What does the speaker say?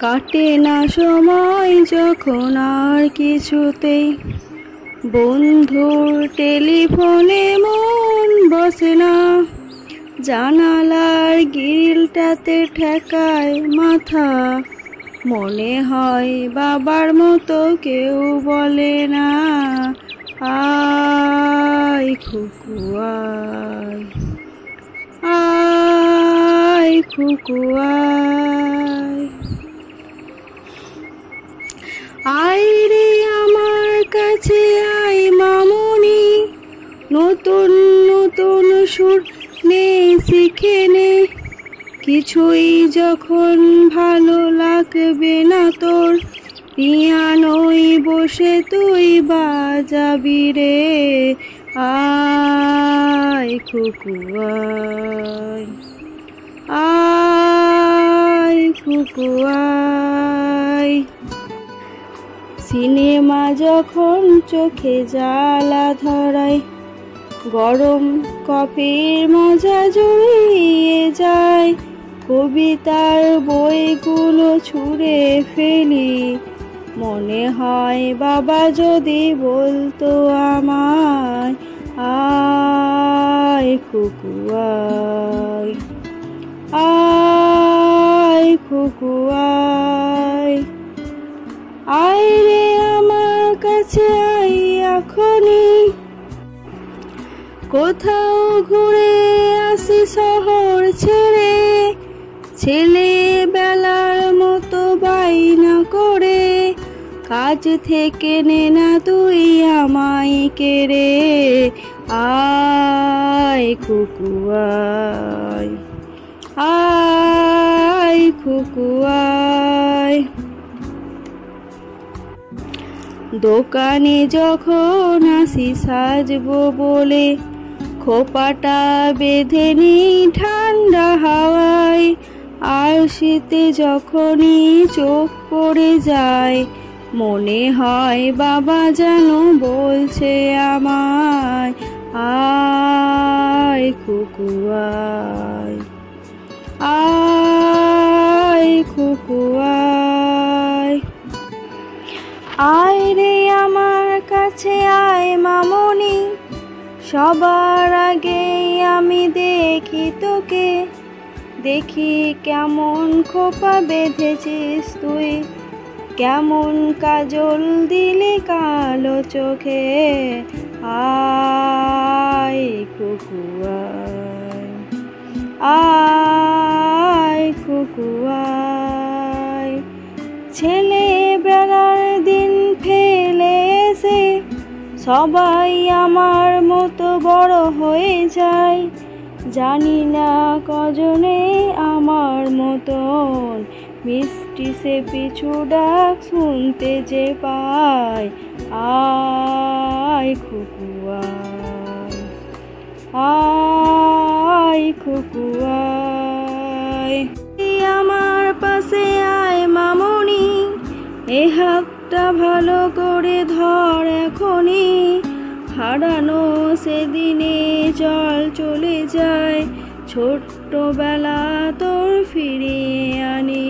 কাটে না সময় যখন আর কিছুতেই, বন্ধুর টেলিফোনে মন বসে না, জানালার গ্রিলটাতে ঠেকায় মাথা, মনে হয় বাবার মতো কেউ বলে না, আয় খুকু আয়, আয় খুকু আয়। আয় রে আমার কাছে আয় মামুনি, নতুন নতুন সুর নে শিখে নে, কিছুই যখন ভালো লাগবে না তোর, পিয়ানোয় বসে তুই বাজাবি রে, আয় খুকু আয়, আয় খুকু আয়। সিনেমা যখন চোখে জ্বালা ধরায়, গরম কফির মজা জুড়িয়ে যায়, কবিতার বইগুলো ছুঁড়ে ফেলি, মনে হয় বাবা যদি বলতো আমায়, আয় খুকু আয়, আয় খুকু আয়। আয় রে আমার কাছে আয় এখনই, কোথাও ঘুরে আসি শহর ছেড়ে, ছেলেবেলার মতো বায়না করে, কাজ থেকে নে না তুই আমায় কেড়ে, আয় খুকু আয়, আয় খুকু আয়। দোকানে যখন আসি সাজবো বলে, খোপাটা বেঁধে নিই ঠান্ডা হাওয়ায়, আর শীতে যখনই চোখ পড়ে যায়, মনে হয় বাবা যেন বলছে আমায়, আয় খুকু আয়, আয় খুকু আয়। আয় রে আমার কাছে আয় মামুনি, সবার আগে আমি দেখি তোকে, দেখি কেমন খোপা বেঁধেছিস তুই, কেমন কাজল দিলি কালো চোখে, আয় খুকু আয়, আয় খুকু আয়। ছেলেবেলার দিন ফেলে এসে সবাই আমার মতো বড় হয়ে যায়, জানি না কজনে আমার মতন মিষ্টি সে পিছু ডাক শুনতে যে পায়, আয় খুকু আয়, আয় খুকু আয়। আমার পাশে আয় মামুনি, এ হাতটা ভালো করে ধর এখনই, হারানো সেদিনে চল চলে যায়, ছোট্টবেলা তোর ফিরিয়ে আনি,